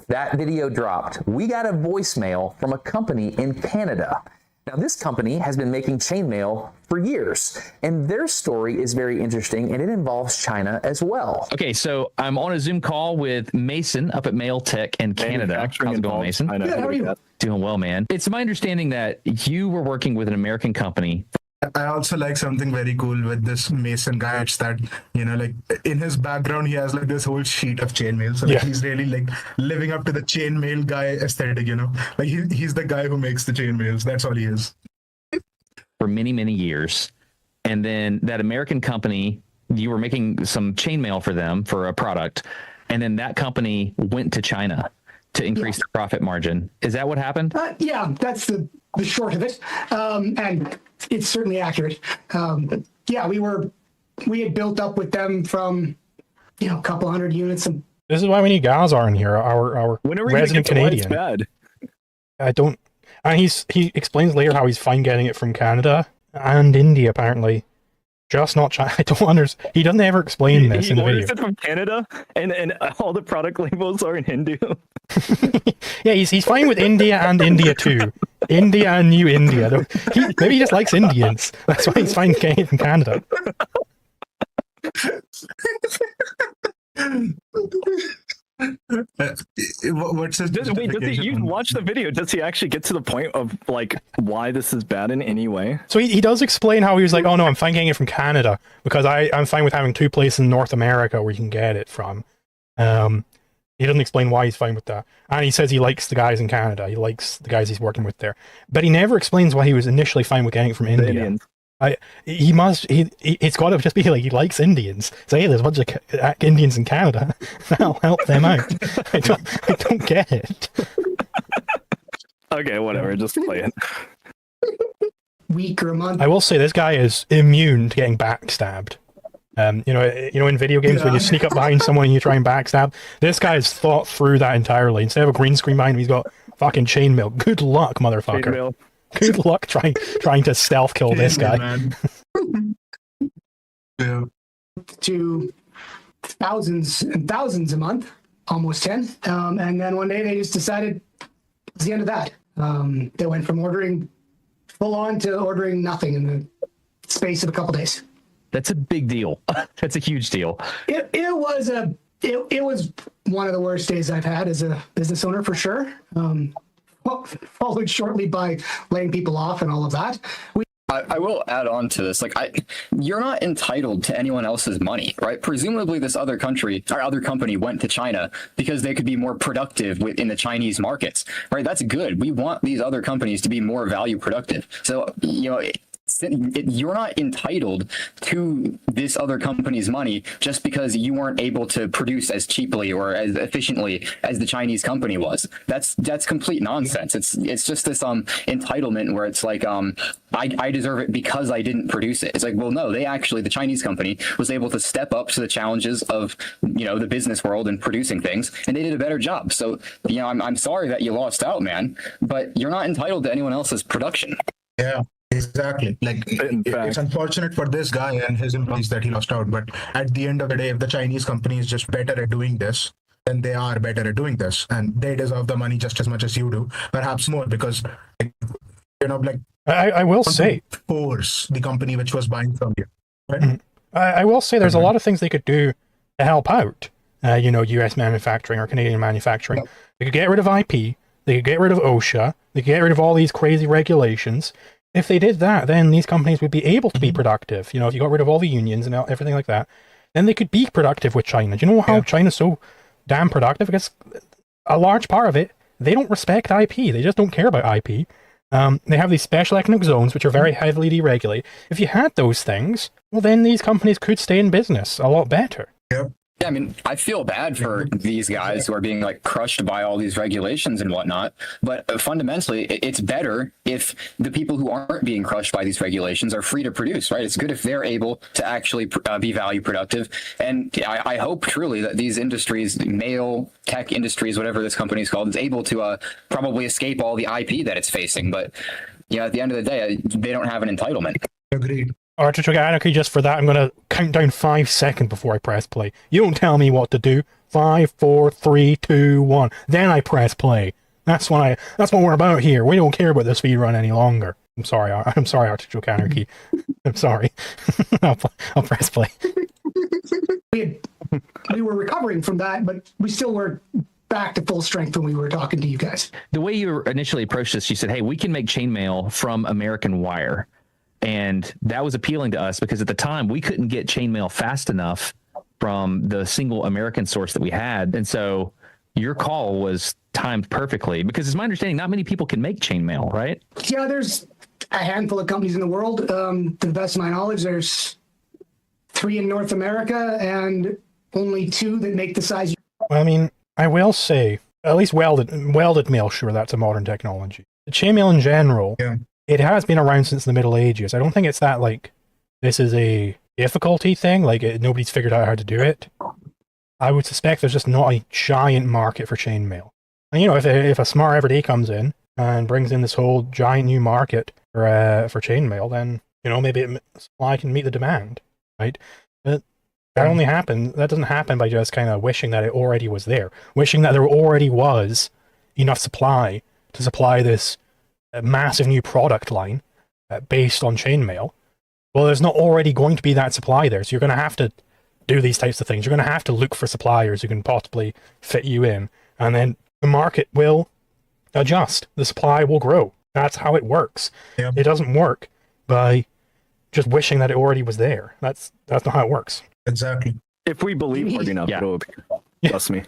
that video dropped, we got a voicemail from a company in Canada. Now, this company has been making chainmail for years, and their story is very interesting, and it involves China as well. Okay, so I'm on a Zoom call with Mason up at Mail Tech in Canada. How's it going, Mason? Good, how are you? Doing well, man. It's my understanding that you were working with an American company. I also like something very cool with this Mason guy. It's that, like in his background, he has like this whole sheet of chainmail. So like, he's really like living up to the chainmail guy aesthetic, Like he's the guy who makes the chainmails. That's all he is. For many, many years. And then that American company, you were making some chainmail for them for a product. And then that company went to China to increase the profit margin. Is that what happened? Yeah, that's the short of it. And it's certainly accurate. Yeah, we had built up with them from, a couple hundred units. And this is why we need Gazar in here, our resident Canadian. Bad. I don't. And he explains later how he's fine getting it from Canada and India, apparently. Just not China. I don't understand. He doesn't ever explain this in the video. He orders it from Canada, and all the product labels are in Hindu. Yeah, he's fine with India and India too. India and New India. Maybe he just likes Indians. That's why he's fine getting it from Canada. What's his you watch the video? Does he actually get to the point of like why this is bad in any way? So he does explain how he was like, oh no, I'm fine getting it from Canada because I'm fine with having two places in North America where you can get it from. He doesn't explain why he's fine with that. And he says he likes the guys in Canada. He likes the guys he's working with there. But he never explains why he was initially fine with getting it from India. It's got to just be like he likes Indians. Say, hey, there's a bunch of Indians in Canada. I'll help them out. I don't get it. Okay, whatever. Just play it. Week or a month. I will say this guy is immune to getting backstabbed. In video games when you sneak up behind someone and you try and backstab, this guy's thought through that entirely. Instead of a green screen behind him, he's got fucking chainmail. Good luck, motherfucker. Chainmail. Good luck trying to stealth kill this guy. Yeah. To thousands and thousands a month, almost 10. And then one day they just decided it's the end of that. They went from ordering full on to ordering nothing in the space of a couple days. That's a big deal. That's a huge deal. It was one of the worst days I've had as a business owner for sure. Followed shortly by laying people off and all of that. I will add on to this. You're not entitled to anyone else's money, right? Presumably this other company went to China because they could be more productive in the Chinese markets, right? That's good. We want these other companies to be more value productive. So, you're not entitled to this other company's money just because you weren't able to produce as cheaply or as efficiently as the Chinese company was. That's complete nonsense. It's just this entitlement where it's like I deserve it because I didn't produce it. It's like, well, no, the Chinese company was able to step up to the challenges of the business world and producing things, and they did a better job. So I'm sorry that you lost out, man, but you're not entitled to anyone else's production. Yeah. Exactly. It's unfortunate for this guy and his employees that he lost out. But at the end of the day, if the Chinese company is just better at doing this, then they are better at doing this. And they deserve the money just as much as you do, perhaps more, because, I will say, force the company which was buying from you. Right? Mm-hmm. I will say there's a lot of things they could do to help out, US manufacturing or Canadian manufacturing. Yeah. They could get rid of IP. They could get rid of OSHA. They could get rid of all these crazy regulations. If they did that, then these companies would be able to be productive. If you got rid of all the unions and everything like that, then they could be productive with China. Do you know how China's so damn productive? Because a large part of it, they don't respect IP. They just don't care about IP. They have these special economic zones, which are very heavily deregulated. If you had those things, well, then these companies could stay in business a lot better. Yep. Yeah, I mean, I feel bad for these guys who are being crushed by all these regulations and whatnot. But fundamentally, it's better if the people who aren't being crushed by these regulations are free to produce, right? It's good if they're able to actually be value productive. And I hope truly that these industries, mail, tech industries, whatever this company is called, is able to probably escape all the IP that it's facing. But at the end of the day, they don't have an entitlement. Agreed. Alright, to trigger anarchy just for that, I'm going to count down 5 seconds before I press play. You don't tell me what to do. 5, 4, 3, 2, 1. Then I press play. That's what we're about here. We don't care about the speed run any longer. I'm sorry, Artificial Anarchy. I'm sorry. I'll press play. We were recovering from that, but we still were back to full strength when we were talking to you guys. The way you initially approached this, you said, hey, we can make chainmail from American wire. And that was appealing to us because at the time we couldn't get chainmail fast enough from the single American source that we had. And so your call was timed perfectly because it's my understanding not many people can make chainmail, right? Yeah, there's a handful of companies in the world. To the best of my knowledge, there's 3 in North America and only 2 that make the size. Well, I mean, I will say, at least welded mail, sure, that's a modern technology. The chainmail in general, it has been around since the Middle Ages. I don't think it's that, like, this is a difficulty thing, like nobody's figured out how to do it. I would suspect there's just not a giant market for chainmail. And, you know, if a smart everyday comes in and brings in this whole giant new market for chainmail, then, you know, maybe supply can meet the demand, right? But that doesn't happen by just kind of wishing that it already was there, wishing that there already was enough supply to supply this massive new product line based on chainmail. Well, there's not already going to be that supply there, so you're going to have to do these types of things. You're going to have to look for suppliers who can possibly fit you in, and then the market will adjust. The supply will grow. That's how it works. Yep. It doesn't work by just wishing that it already was there. That's not how it works. Exactly. If we believe hard enough, it'll appear. Trust me.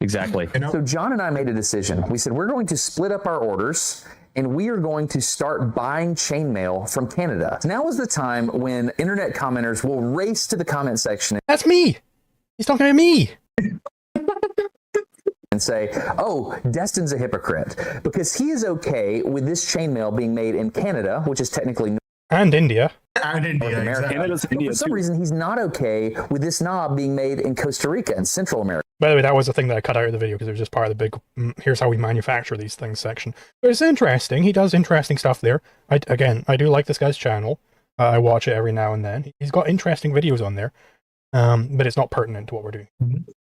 Exactly. You know? So John and I made a decision. We said we're going to split up our orders and we are going to start buying chainmail from Canada. Now is the time when internet commenters will race to the comment section. That's me. He's talking to me. And say, oh, Destin's a hypocrite because he is okay with this chainmail being made in Canada, which is technically and India. And India, exactly. Canada's India for some reason, he's not okay with this knob being made in Costa Rica and Central America. By the way, that was the thing that I cut out of the video because it was just part of the big, here's how we manufacture these things section. But it's interesting. He does interesting stuff there. I do like this guy's channel. I watch it every now and then. He's got interesting videos on there, but it's not pertinent to what we're doing.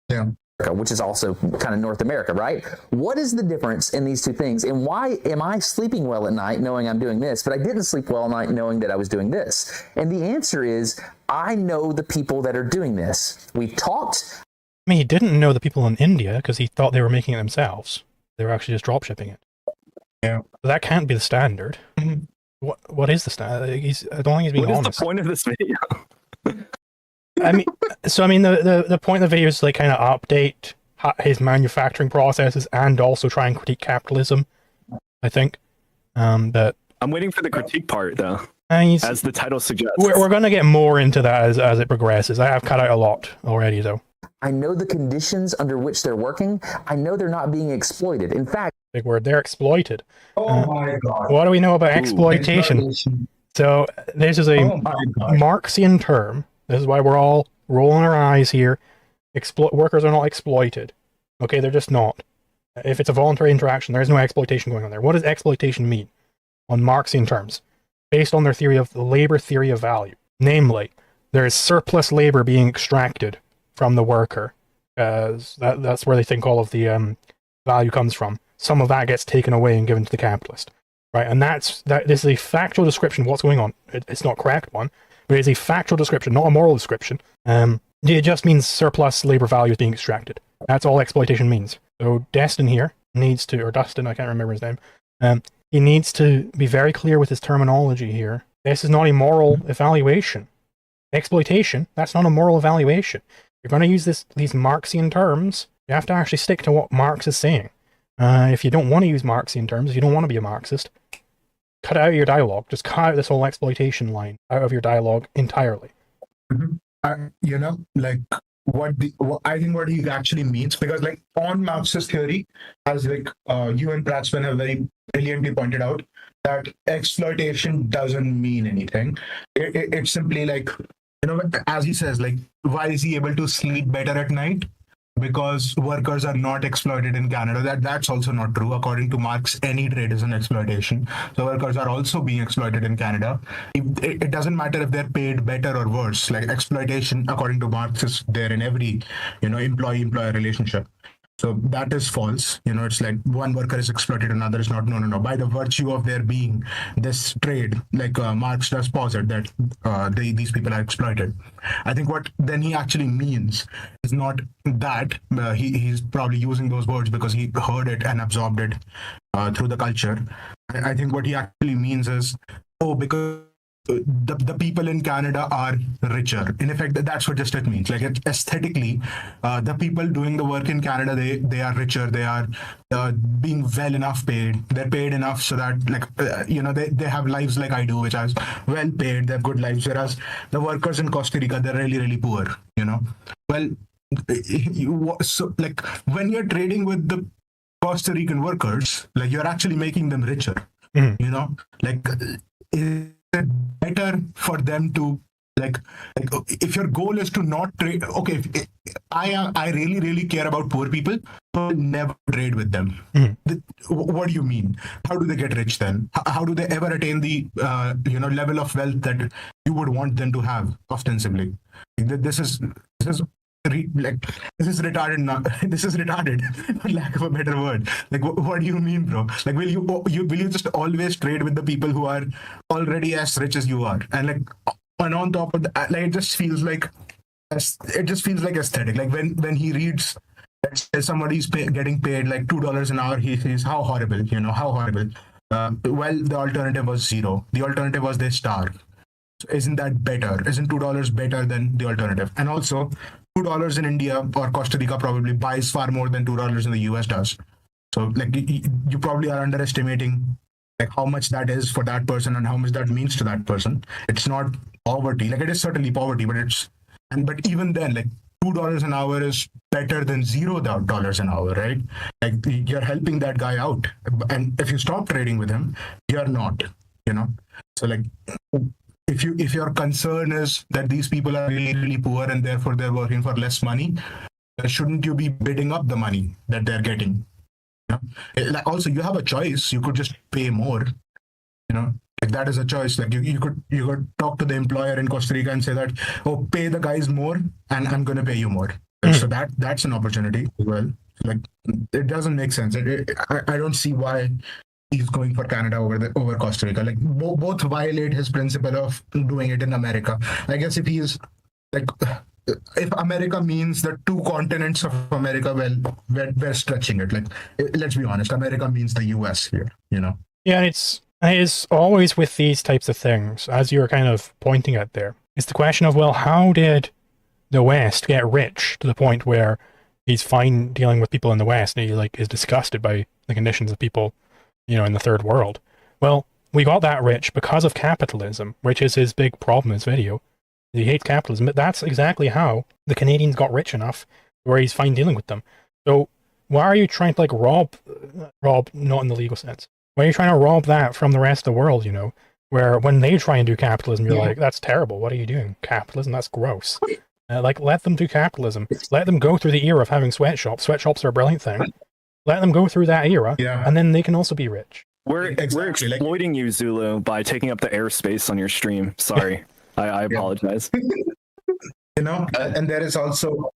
Yeah. Which is also kind of North America, right? What is the difference in these two things? And why am I sleeping well at night knowing I'm doing this, but I didn't sleep well at night knowing that I was doing this? And the answer is, I know the people that are doing this. We've talked. I mean, he didn't know the people in India because he thought they were making it themselves. They were actually just drop shipping it. Yeah. That can't be the standard. What is the standard? I don't think he's being honest. What is the point of this video? I mean, the point of the video is to like kind of update his manufacturing processes and also try and critique capitalism, I think. But I'm waiting for the critique part though, as the title suggests. We're going to get more into that as it progresses. I have cut out a lot already though. I know the conditions under which they're working. I know they're not being exploited. In fact, big word, they're exploited. Oh my God. What do we know about exploitation? So this is a Marxian term. This is why we're all rolling our eyes here. Workers are not exploited. Okay, they're just not. If it's a voluntary interaction, there is no exploitation going on there. What does exploitation mean on Marxian terms? Based on their theory of the labor theory of value. Namely, there is surplus labor being extracted from the worker. That's where they think all of the value comes from. Some of that gets taken away and given to the capitalist. Right, and this is a factual description of what's going on. It's not a correct one. But it's a factual description, not a moral description. It just means surplus labor value is being extracted. That's all exploitation means. So Destin here needs to, or Dustin, I can't remember his name, he needs to be very clear with his terminology here. This is not a moral evaluation. Exploitation, that's not a moral evaluation. You're going to use these Marxian terms, you have to actually stick to what Marx is saying. If you don't want to use Marxian terms, if you don't want to be a Marxist, cut out your dialogue. Just cut out this whole exploitation line out of your dialogue entirely. You know, like I think what he actually means, because like on Marxist theory, as like you and Pratsman have very brilliantly pointed out, that exploitation doesn't mean anything. It's simply like, you know, as he says, like, why is he able to sleep better at night? because workers are not exploited in Canada. That's also not true. According to Marx, any trade is an exploitation. So workers are also being exploited in Canada. It doesn't matter if they're paid better or worse. Like exploitation, according to Marx, is there in every, employee-employer relationship. So that is false. It's like one worker is exploited, another is not. No. By the virtue of there being this trade, like Marx does posit that these people are exploited. I think what then he actually means is not that. He's probably using those words because he heard it and absorbed it through the culture. I think what he actually means is, because the people in Canada are richer. In effect, that's what just it means. Like aesthetically, the people doing the work in Canada, they are richer. They are being well enough paid. They're paid enough so that they have lives like I do, which are well paid. They have good lives. Whereas the workers in Costa Rica, they're really, really poor. Well, so like when you're trading with the Costa Rican workers, like you're actually making them richer. Like. It better for them to like if your goal is to not trade, okay, I really care about poor people, but never trade with them. What do you mean? How do they get rich then? How do they ever attain the level of wealth that you would want them to have ostensibly? This is retarded. This is retarded, for lack of a better word. Like, what do you mean, bro? Like, will you just always trade with the people who are already as rich as you are? And on top of that, like, it just feels like aesthetic. Like when he reads that somebody's getting paid like $2 an hour, he says, how horrible, how horrible. Well, the alternative was zero. The alternative was they starve. So isn't that better? Isn't $2 better than the alternative? And also, $2 in India or Costa Rica probably buys far more than $2 in the US does. So like you probably are underestimating like how much that is for that person and how much that means to that person. It's not poverty. Like it is certainly poverty, but even then, like $2 an hour is better than $0 an hour, right? Like you're helping that guy out. And if you stop trading with him, you're not, So like if your concern is that these people are really, really poor and therefore they're working for less money, shouldn't you be bidding up the money that they're getting? Like also, you have a choice. You could just pay more. Like that is a choice. Like you could talk to the employer in Costa Rica and say that, oh, pay the guys more, and I'm going to pay you more. So that's an opportunity as well. Like it doesn't make sense. I don't see why he's going for Canada over Costa Rica. Like both violate his principle of doing it in America. I guess if America means the two continents of America, well, we're stretching it. Like let's be honest, America means the US here. Yeah, it's always with these types of things, as you're kind of pointing at there. It's the question of, well, how did the West get rich to the point where he's fine dealing with people in the West and he is disgusted by the conditions of people in the third world? Well, we got that rich because of capitalism, which is his big problem in his video. He hates capitalism, but that's exactly how the Canadians got rich enough where he's fine dealing with them. So why are you trying to rob, not in the legal sense, why are you trying to rob that from the rest of the world, where when they try and do capitalism, you're like, that's terrible. What are you doing? Capitalism? That's gross. Let them do capitalism. Let them go through the era of having sweatshops. Sweatshops are a brilliant thing. Let them go through that era, and then they can also be rich. We're exploiting you, Zulu, by taking up the airspace on your stream. Sorry. I apologize. And there is also,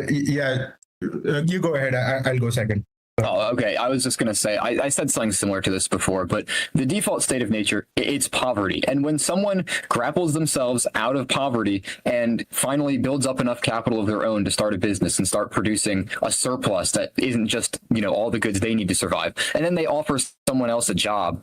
you go ahead. I'll go second. Oh, okay. I was just going to say, I said something similar to this before, but the default state of nature, it's poverty. And when someone grapples themselves out of poverty and finally builds up enough capital of their own to start a business and start producing a surplus that isn't just, all the goods they need to survive, and then they offer someone else a job,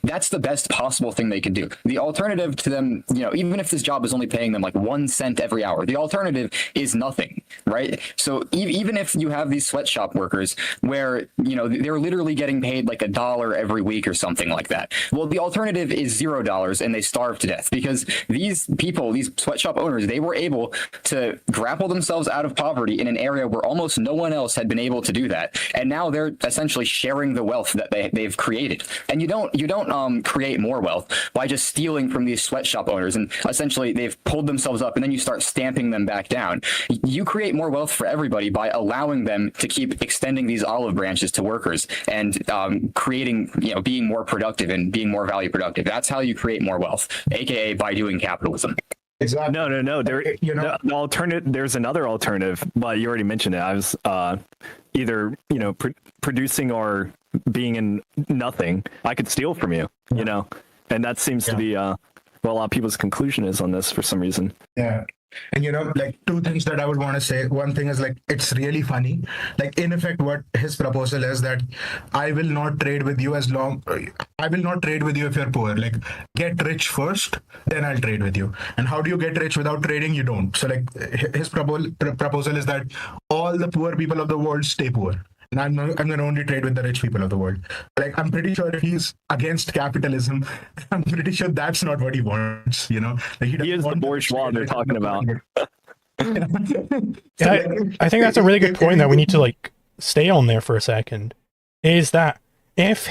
that's the best possible thing they can do. The alternative to them, even if this job is only paying them like 1 cent every hour, the alternative is nothing, right? So even if you have these sweatshop workers where, they're literally getting paid like $1 every week or something like that. Well, the alternative is $0 and they starve to death because these people, these sweatshop owners, they were able to grapple themselves out of poverty in an area where almost no one else had been able to do that. And now they're essentially sharing the wealth that they've created. And you don't create more wealth by just stealing from these sweatshop owners and essentially they've pulled themselves up and then you start stamping them back down. You create more wealth for everybody by allowing them to keep extending these olive branches to workers and creating, being more productive and being more value productive. That's how you create more wealth, aka by doing capitalism. Exactly. No. The alternative. There's another alternative, but you already mentioned it. I was either producing or being in nothing. I could steal from you, and that seems to be what a lot of people's conclusion is on this for some reason. Yeah. And like two things that I would want to say. One thing is like, it's really funny. Like in effect, what his proposal is that I will not trade with you if you're poor. Like get rich first, then I'll trade with you. And how do you get rich without trading? You don't. So like his proposal is that all the poor people of the world stay poor. And I'm going to only trade with the rich people of the world. Like, I'm pretty sure if he's against capitalism, I'm pretty sure that's not what he wants, Like, he is the bourgeois they're talking about. I think that's a really good point that we need to stay on there for a second. Is that if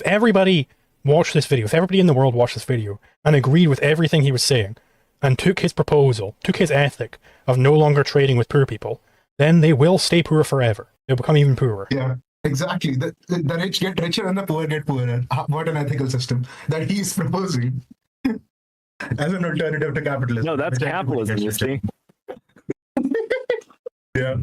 everybody watched this video, if everybody in the world watched this video and agreed with everything he was saying and took his proposal, took his ethic of no longer trading with poor people, then they will stay poor forever. They'll become even poorer. Yeah, exactly. The rich get richer and the poor get poorer. What an ethical system that he's proposing as an alternative to capitalism. No, that's capitalism, you see. Yeah,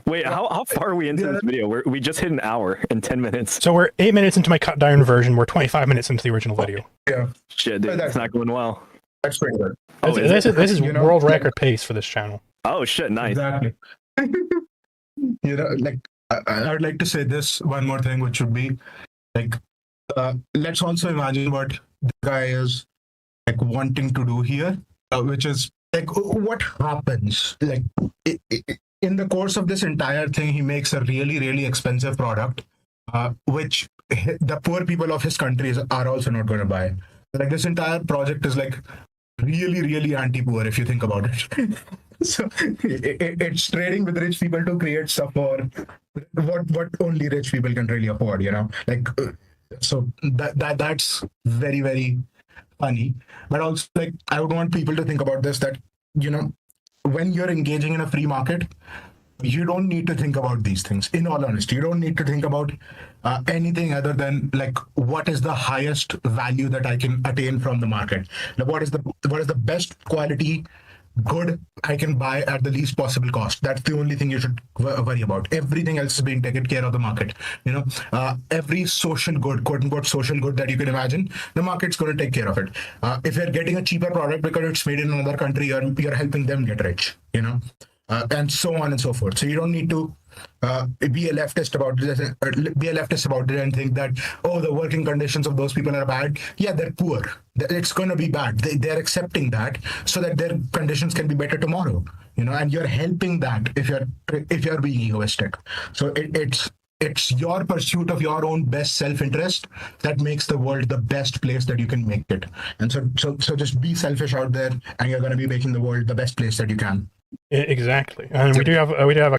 Wait, how far are we into this video? We just hit an hour and 10 minutes. So we're 8 minutes into my cut down version. We're 25 minutes into the original video. Yeah. Shit, dude, it's not going well. That's pretty good. Oh, this is world record pace for this channel. Oh shit, nice. Exactly. I would like to say this one more thing, which would be let's also imagine what the guy is wanting to do here, which is what happens in the course of this entire thing. He makes a really, really expensive product, which the poor people of his countries are also not going to buy. This entire project is really, really anti-poor if you think about it. So it's trading with rich people to create stuff for what only rich people can really afford, so that's very, very funny. But also I would want people to think about this, that when you're engaging in a free market, you don't need to think about these things. In all honesty, you don't need to think about anything other than what is the highest value that I can attain from the market. What is the best quality good I can buy at the least possible cost. That's the only thing you should worry about. Everything else is being taken care of the market. Every social good, quote unquote social good that you can imagine, the market's going to take care of it. If you're getting a cheaper product because it's made in another country, you're helping them get rich, and so on and so forth. So you don't need to be a leftist about it and think that, oh, the working conditions of those people are bad. Yeah, they're poor. It's going to be bad. They're accepting that so that their conditions can be better tomorrow. And you're helping that if you're being egoistic. So it's your pursuit of your own best self-interest that makes the world the best place that you can make it. And so just be selfish out there, and you're going to be making the world the best place that you can. Exactly. And we do have a